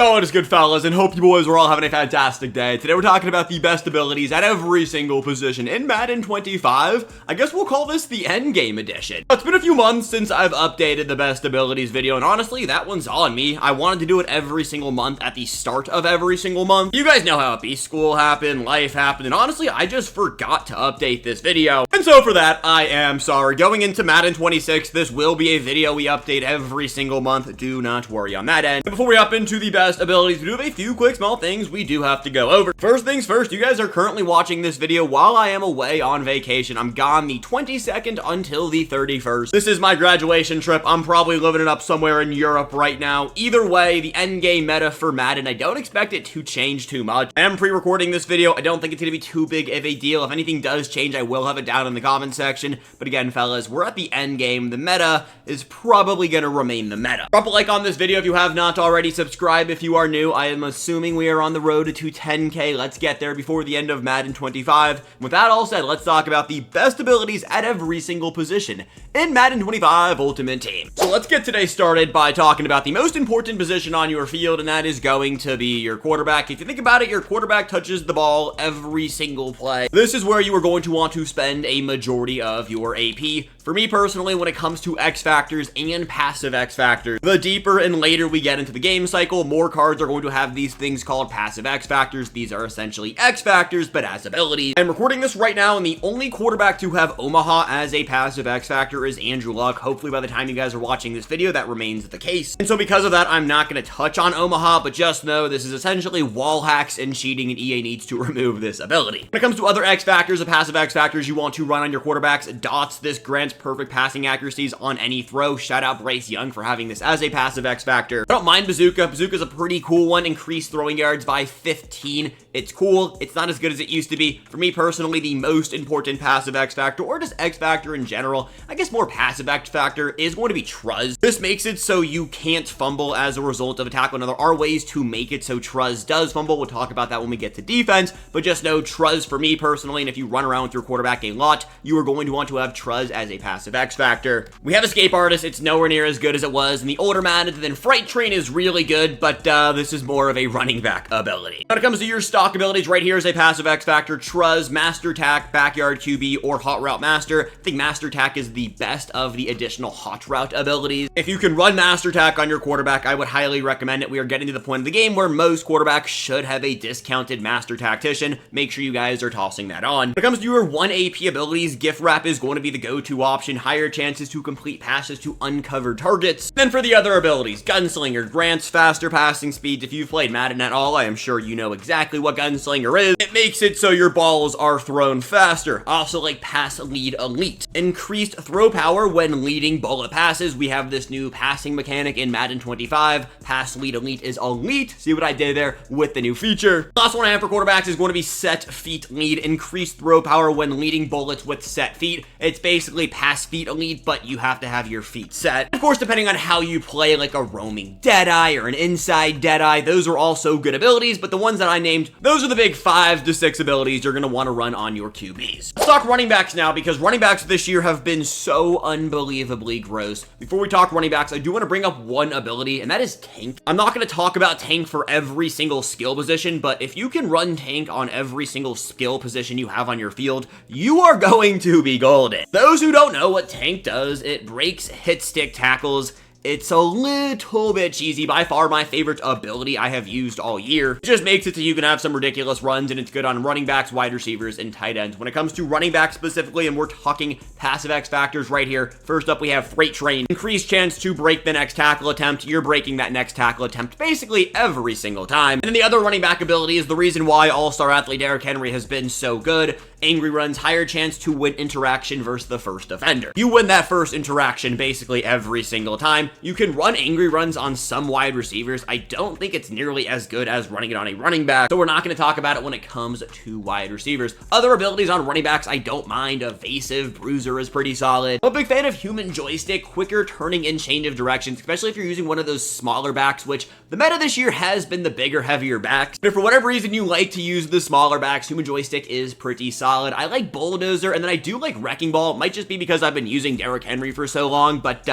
Oh, it is good, fellas, and hope you boys are all having a fantastic day. Today we're talking about the best abilities at every single position in Madden 25. I guess we'll call this the Endgame edition. It's been a few months since I've updated the best abilities video, and honestly, that one's on me. I wanted to do it every single month at the start of every single month. You guys know how it be. School happened, life happened, and honestly, I just forgot to update this video. And so for that, I am sorry. Going into Madden 26, this will be a video we update every single month. Do not worry on that end. And before we hop into the best abilities, we do have a few quick small things we do have to go over. First things first, you guys are currently watching this video while I am away on vacation. I'm gone the 22nd until the 31st. This is my graduation trip. I'm probably living it up somewhere in Europe right now. Either way, the endgame meta for Madden, I don't expect it to change too much. I am pre-recording this video. I don't think it's going to be too big of a deal. If anything does change, I will have it down in the comment section. But again, fellas, we're at the endgame. The meta is probably going to remain the meta. Drop a like on this video if you have not already. Subscribe if you are new. I am assuming we are on the road to 10K. Let's get there before the end of Madden 25. With that all said, let's talk about the best abilities at every single position in Madden 25 Ultimate Team. So let's get today started by talking about the most important position on your field, and that is going to be your quarterback. If you think about it, your quarterback touches the ball every single play. This is where you are going to want to spend a majority of your AP. For me personally, when it comes to X factors and passive X factors, the deeper and later we get into the game cycle, more cards are going to have these things called passive X factors. These are essentially X factors, but as abilities. I'm recording this right now, and the only quarterback to have Omaha as a passive X factor is Andrew Luck. Hopefully by the time you guys are watching this video, that remains the case. And so because of that, I'm not going to touch on Omaha, but just know this is essentially wall hacks and cheating, and EA needs to remove this ability. When it comes to other X factors, the passive X factors you want to run on your quarterbacks, dots. This grants perfect passing accuracies on any throw. Shout out Bryce Young for having this as a passive X factor. I don't mind Bazooka. Bazooka's a pretty cool one. Increased throwing yards by 15. It's cool. It's not as good as it used to be. For me personally, the most important passive X factor, or just X factor in general, I guess more passive X factor, is going to be Truz. This makes it so you can't fumble as a result of a tackle. Now, there are ways to make it so Truz does fumble. We'll talk about that when we get to defense, but just know Truz for me personally, and if you run around with your quarterback a lot, you are going to want to have Truz as a passive X factor. We have Escape Artist. It's nowhere near as good as it was in the older Madden. Then Fright Train is really good, but this is more of a running back ability. When it comes to your stock abilities, right here is a passive X factor. Truz, Master Tack, Backyard QB, or Hot Route Master. I think Master Tack is the best of the additional Hot Route abilities. If you can run Master Tack on your quarterback, I would highly recommend it. We are getting to the point of the game where most quarterbacks should have a discounted Master Tactician. Make sure you guys are tossing that on. When it comes to your 1 AP abilities, Gift Wrap is going to be the go-to option. Higher chances to complete passes to uncovered targets. Then for the other abilities, Gunslinger grants faster passing speeds. If you've played Madden at all, I am sure you know exactly what Gunslinger is. It makes it so your balls are thrown faster. Also like Pass Lead Elite. Increased throw power when leading bullet passes. We have this new passing mechanic in Madden 25. Pass Lead Elite is elite. See what I did there with the new feature. Last one I have for quarterbacks is going to be Set Feet Lead. Increased throw power when leading bullets with set feet. It's basically Pass Feet Elite, but you have to have your feet set. Of course, depending on how you play, like a roaming Deadeye or an inside Deadeye, those are also good abilities, but the ones that I named, those are the big 5 to 6 abilities you're going to want to run on your QBs. Let's talk running backs now, because running backs this year have been so unbelievably gross. Before we talk running backs, I do want to bring up one ability, and that is Tank. I'm not going to talk about Tank for every single skill position, but if you can run Tank on every single skill position you have on your field, you are going to be golden. Those who don't know what Tank does, it breaks hit stick tackles. It's a little bit cheesy. By far my favorite ability I have used all year. It just makes it so you can have some ridiculous runs, and it's good on running backs, wide receivers, and tight ends. When it comes to running backs specifically, and we're talking passive X factors right here, first up we have Freight Train. Increased chance to break the next tackle attempt. You're breaking that next tackle attempt basically every single time. And then the other running back ability is the reason why all-star athlete Derrick Henry has been so good. Angry Runs, higher chance to win interaction versus the first defender. You win that first interaction basically every single time. You can run Angry Runs on some wide receivers. I don't think it's nearly as good as running it on a running back, so we're not going to talk about it when it comes to wide receivers. Other abilities on running backs, I don't mind. Evasive, Bruiser is pretty solid. I'm a big fan of Human Joystick, quicker turning and change of directions, especially if you're using one of those smaller backs, which the meta this year has been the bigger, heavier backs. But if for whatever reason you like to use the smaller backs, Human Joystick is pretty solid. I like Bulldozer, and then I do like Wrecking Ball. It might just be because I've been using Derrick Henry for so long, but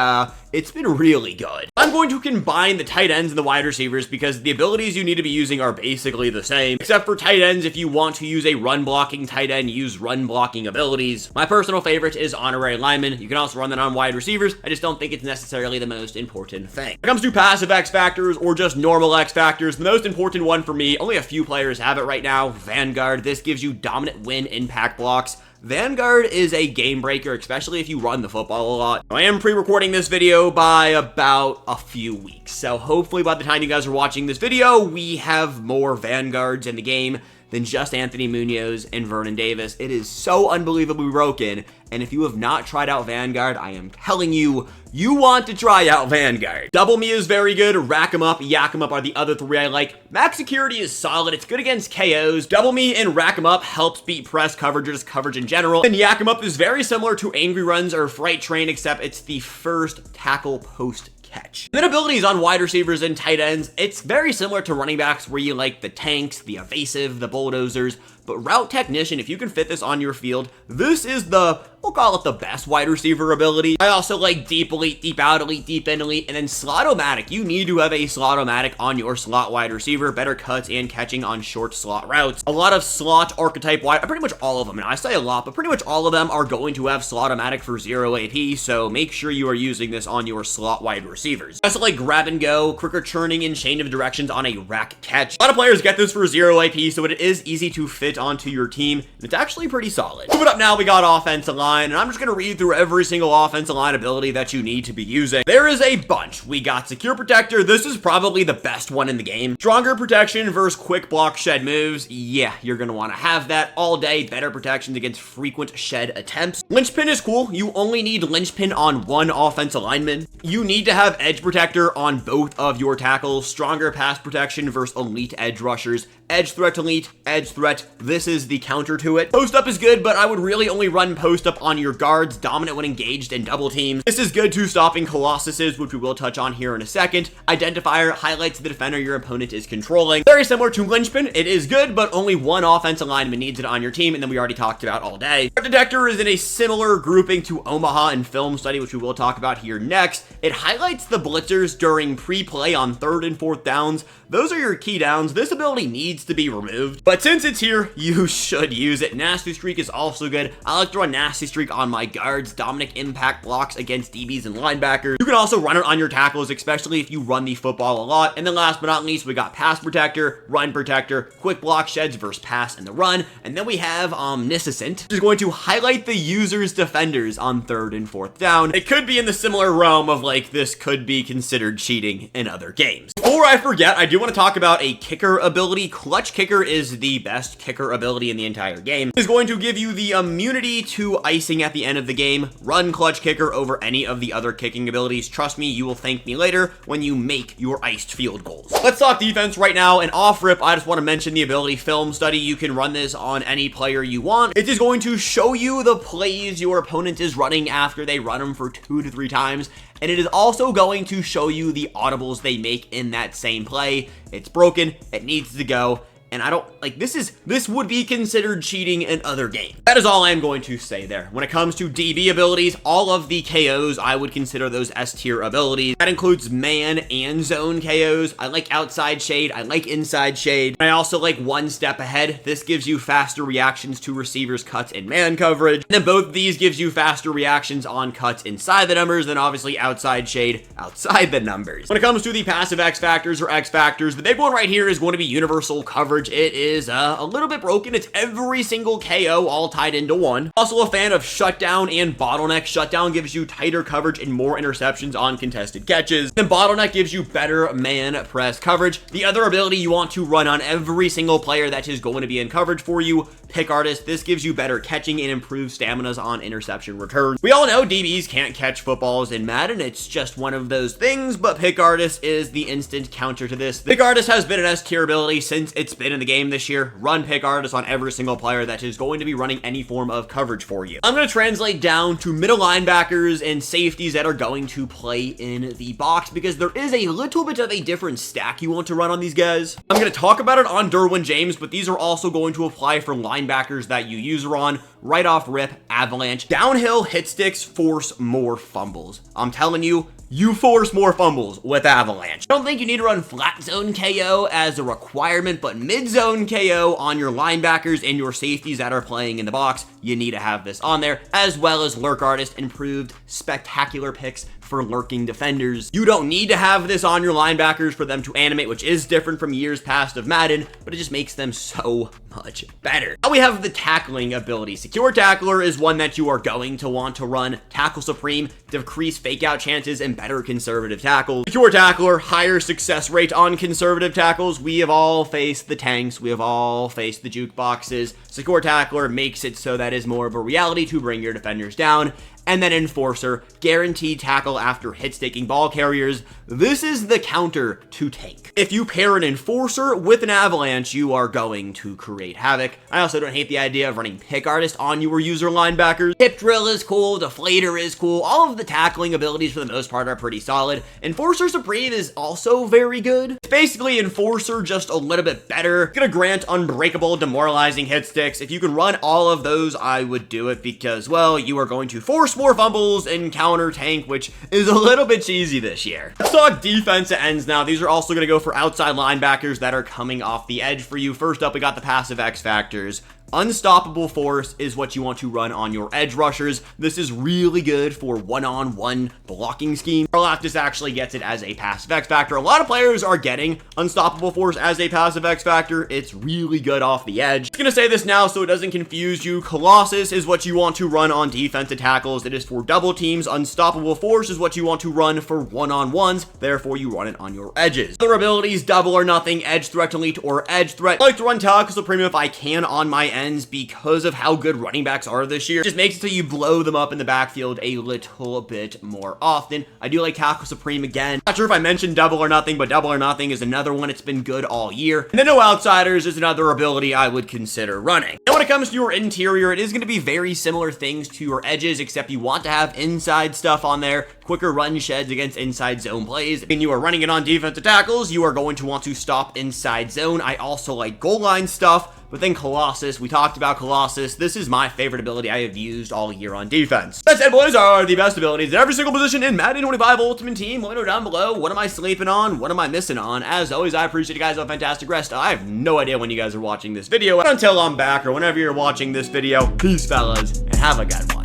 it's been really good. I'm going to combine the tight ends and the wide receivers because the abilities you need to be using are basically the same, except for tight ends. If you want to use a run blocking tight end, use run blocking abilities. My personal favorite is honorary lineman. You can also run that on wide receivers. I just don't think it's necessarily the most important thing. When it comes to passive X factors or just normal X factors, the most important one for me, only a few players have it right now, Vanguard. This gives you dominant win impact blocks. Vanguard is a game breaker, especially if you run the football a lot. I am pre-recording this video by about a few weeks, so hopefully by the time you guys are watching this video, we have more Vanguards in the game than just Anthony Munoz and Vernon Davis. It is so unbelievably broken, and if you have not tried out Vanguard, I am telling you, you want to try out Vanguard. Double Me is very good. Rack 'em Up, Yak 'em Up are the other three I like. Max Security is solid. It's good against KOs. Double Me and Rack 'em Up helps beat press coverage or just coverage in general. And Yak 'em Up is very similar to Angry Runs or Fright Train, except it's the first tackle post catch. Then abilities on wide receivers and tight ends, it's very similar to running backs where you like the tanks, the evasive, the bulldozers, but route technician, if you can fit this on your field, this is the, we'll call it the best wide receiver ability. I also like deep elite, deep out elite, deep in elite, and then slot-o-matic. You need to have a slot-o-matic on your slot wide receiver, better cuts and catching on short slot routes. A lot of slot archetype wide, pretty much all of them, and I say a lot, but pretty much all of them are going to have slot-o-matic for 0 AP, so make sure you are using this on your slot wide receivers. I also like grab and go, quicker churning and chain of directions on a rack catch. A lot of players get this for 0 AP, so it is easy to fit onto your team, and it's actually pretty solid. Moving up now, we got offensive line, and I'm just going to read through every single offensive line ability that you need to be using. There is a bunch. We got Secure Protector. This is probably the best one in the game. Stronger protection versus quick block shed moves. Yeah, you're going to want to have that all day. Better protections against frequent shed attempts. Linchpin is cool. You only need linchpin on one offensive lineman. You need to have edge protector on both of your tackles. Stronger pass protection versus elite edge rushers. Edge threat elite, edge threat. This is the counter to it. Post up is good, but I would really only run post up on your guards, dominant when engaged in double teams. This is good to stopping colossuses, which we will touch on here in a second. Identifier highlights the defender your opponent is controlling. Very similar to linchpin. It is good, but only one offensive lineman needs it on your team, and then we already talked about all day. Threat detector is in a similar grouping to Omaha and film study, which we will talk about here next. It highlights the blitzers during pre-play on 3rd and 4th downs. Those are your key downs. This ability needs to be removed, but since it's here, you should use it. Nasty Streak is also good. I like to run Nasty Streak on my guards, dominant impact blocks against DBs and linebackers. You can also run it on your tackles, especially if you run the football a lot. And then last but not least, we got Pass Protector, Run Protector, Quick Block Sheds versus Pass and the Run. And then we have Omniscient, which is going to highlight the user's defenders on 3rd and 4th down. It could be in the similar realm of like, this could be considered cheating in other games. Before I forget, I do want to talk about a kicker ability. Clutch Kicker is the best kicker ability in the entire game. It's going to give you the immunity to icing at the end of the game. Run Clutch Kicker over any of the other kicking abilities. Trust me, you will thank me later when you make your iced field goals. Let's talk defense right now, and off rip, I just want to mention the ability Film Study. You can run this on any player you want. It is going to show you the plays your opponent is running after they run them for 2 to 3 times. And it is also going to show you the audibles they make in that same play. It's broken, it needs to go, and I don't, like, this would be considered cheating in other games. That is all I'm going to say there. When it comes to DB abilities, all of the KOs, I would consider those S tier abilities. That includes man and zone KOs. I like outside shade, I like inside shade. I also like one step ahead. This gives you faster reactions to receivers' cuts in man coverage. And then both of these gives you faster reactions on cuts inside the numbers, then obviously outside shade, outside the numbers. When it comes to the passive X factors or X factors, the big one right here is going to be universal coverage. It is a little bit broken. It's every single KO all tied into one. Also a fan of shutdown and bottleneck. Shutdown gives you tighter coverage and more interceptions on contested catches. Then bottleneck gives you better man press coverage. The other ability you want to run on every single player that is going to be in coverage for you, Pick Artist. This gives you better catching and improved staminas on interception returns. We all know DBs can't catch footballs in Madden. It's just one of those things, but Pick Artist is the instant counter to this. Pick Artist has been an S tier ability since it's been in the game this year. Run Pick Artist on every single player that is going to be running any form of coverage for you. I'm going to translate down to middle linebackers and safeties that are going to play in the box because there is a little bit of a different stack you want to run on these guys. I'm going to talk about it on Derwin James, but these are also going to apply for linebackers that you use on. right off rip, Avalanche. Downhill hit sticks force more fumbles. I'm telling you, you force more fumbles with Avalanche. I don't think you need to run flat zone KO as a requirement, but mid zone KO on your linebackers and your safeties that are playing in the box, you need to have this on there, as well as Lurk Artist, improved spectacular picks for lurking defenders. You don't need to have this on your linebackers for them to animate, which is different from years past of Madden, but it just makes them so much better. Now we have the tackling ability. Secure Tackler is one that you are going to want to run. Tackle Supreme, decrease fake out chances and better conservative tackles. Secure Tackler, higher success rate on conservative tackles. We have all faced the tanks. We have all faced the jukeboxes. Secure Tackler makes it so that is more of a reality to bring your defenders down. And then Enforcer, guaranteed tackle after hit-staking ball carriers. This is the counter to Tank. If you pair an Enforcer with an Avalanche, you are going to create havoc. I also don't hate the idea of running Pick Artist on your user linebackers. Hip Drill is cool, Deflator is cool. All of the tackling abilities for the most part are pretty solid. Enforcer Supreme is also very good. It's basically Enforcer just a little bit better. It's gonna grant unbreakable, demoralizing hit sticks. If you can run all of those, I would do it because, well, you are going to force more fumbles and counter Tank, which is a little bit cheesy this year. Let's talk defensive ends now. These are also going to go for outside linebackers that are coming off the edge for you. First up, we got the passive X factors. Unstoppable Force is what you want to run on your edge rushers. This is really good for one-on-one blocking scheme. Karlaftis actually gets it as a passive X factor. A lot of players are getting Unstoppable Force as a passive X factor. It's really good off the edge. I'm gonna say this now so it doesn't confuse you. Colossus is what you want to run on defensive tackles. It is for double teams. Unstoppable Force is what you want to run for one-on-ones. Therefore, you run it on your edges. Other abilities, Double or Nothing, Edge Threat Elite, or Edge Threat. I like to run Tackle Supreme if I can on my ends because of how good running backs are this year. It just makes it so you blow them up in the backfield a little bit more often. I do like Tackle Supreme again. Not sure if I mentioned Double or Nothing, but Double or Nothing is another one. It's been good all year. And then No Outsiders is another ability I would consider running. Now when it comes to your interior, it is going to be very similar things to your edges, except you want to have inside stuff on there. Quicker run sheds against inside zone plays. When you are running it on defensive tackles, you are going to want to stop inside zone. I also like goal line stuff. But then Colossus, we talked about Colossus. This is my favorite ability I have used all year on defense. That said, boys, are the best abilities at every single position in Madden 25 Ultimate Team. Let me know down below, what am I sleeping on? What am I missing on? As always, I appreciate you guys. Have a fantastic rest. I have no idea when you guys are watching this video. But until I'm back or whenever you're watching this video, peace, fellas, and have a good one.